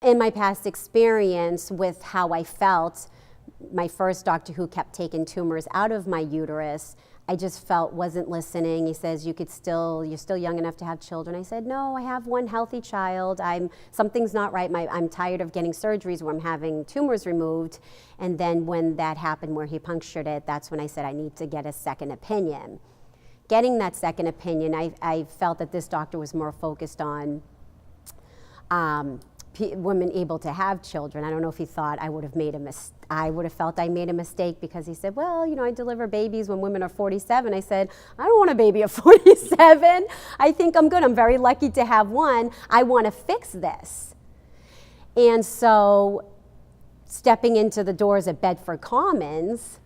in my past experience with how I felt, my first doctor who kept taking tumors out of my uterus, I just felt wasn't listening. He says, you're still young enough to have children. I said, no, I have one healthy child. Something's not right. I'm tired of getting surgeries where I'm having tumors removed. And then when that happened where he punctured it, that's when I said I need to get a second opinion. Getting that second opinion, I felt that this doctor was more focused on women able to have children. I don't know if he thought I would have felt I made a mistake, because he said, well, I deliver babies when women are 47. I said, I don't want a baby at 47. I think I'm good. I'm very lucky to have one. I want to fix this. And so stepping into the doors at Bedford Commons,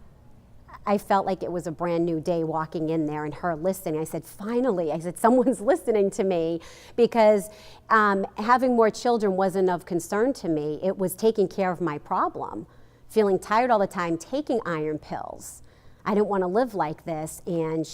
I felt like it was a brand new day walking in there and her listening. I said, finally, someone's listening to me, because having more children wasn't of concern to me. It was taking care of my problem. Feeling tired all the time, taking iron pills. I didn't want to live like this, and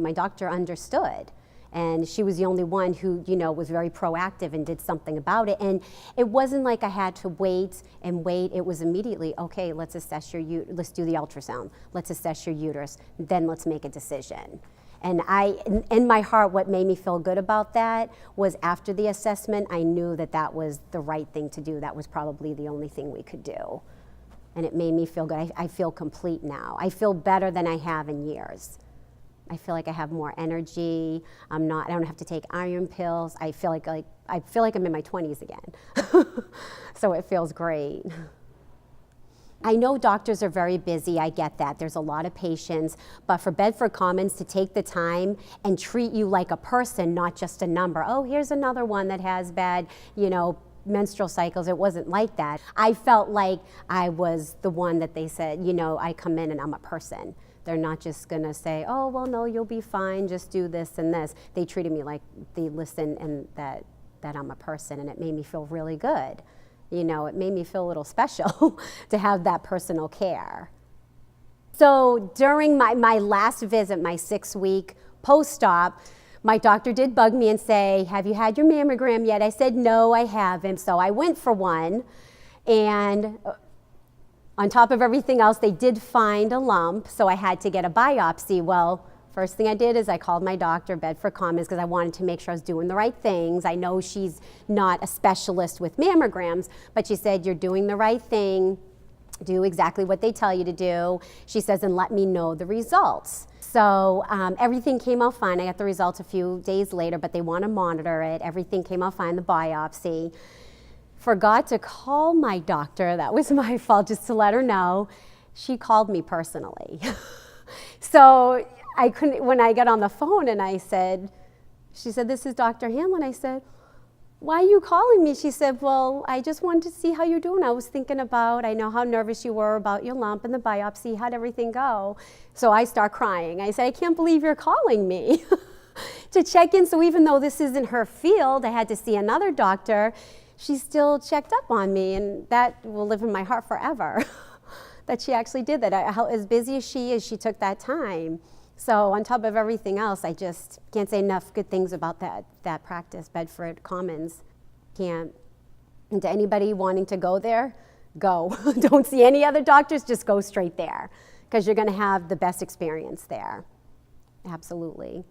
my doctor understood. And she was the only one who, was very proactive and did something about it. And it wasn't like I had to wait and wait. It was immediately, okay, let's do the ultrasound. Let's assess your uterus. Then let's make a decision. And in my heart, what made me feel good about that was after the assessment, I knew that was the right thing to do. That was probably the only thing we could do. And it made me feel good. I feel complete now. I feel better than I have in years. I feel like I have more energy. I don't have to take iron pills. I feel like I'm in my 20s again. So it feels great. I know doctors are very busy. I get that. There's a lot of patients. But for Bedford Commons to take the time and treat you like a person, not just a number. Oh, here's another one that has bad, menstrual cycles. It wasn't like that. I felt like I was the one that they said, I come in and I'm a person. They're not just going to say, oh, well, no, you'll be fine, just do this and this. They treated me like they listened and that I'm a person, and it made me feel really good. It made me feel a little special to have that personal care. So during my last visit, my 6-week post-op, my doctor did bug me and say, have you had your mammogram yet? I said, no, I haven't. So I went for one, and on top of everything else, they did find a lump, so I had to get a biopsy. Well, first thing I did is I called my doctor, Bedford Commons, because I wanted to make sure I was doing the right things. I know she's not a specialist with mammograms, but she said, you're doing the right thing. Do exactly what they tell you to do. She says, and let me know the results. So everything came out fine. I got the results a few days later, but they want to monitor it. Everything came out fine, the biopsy. Forgot to call my doctor. That was my fault, just to let her know. She called me personally. So when I got on the phone and she said, this is Dr. Hanlon. I said, why are you calling me? She said, well, I just wanted to see how you're doing. I was thinking I know how nervous you were about your lump and the biopsy. How'd everything go? So I start crying. I said, I can't believe you're calling me to check in. So even though this isn't her field, I had to see another doctor. She still checked up on me, and that will live in my heart forever, that she actually did that. As busy as she is, she took that time. So on top of everything else, I just can't say enough good things about that practice, Bedford Commons. Can't. And to anybody wanting to go there, go. Don't see any other doctors, just go straight there, because you're going to have the best experience there. Absolutely.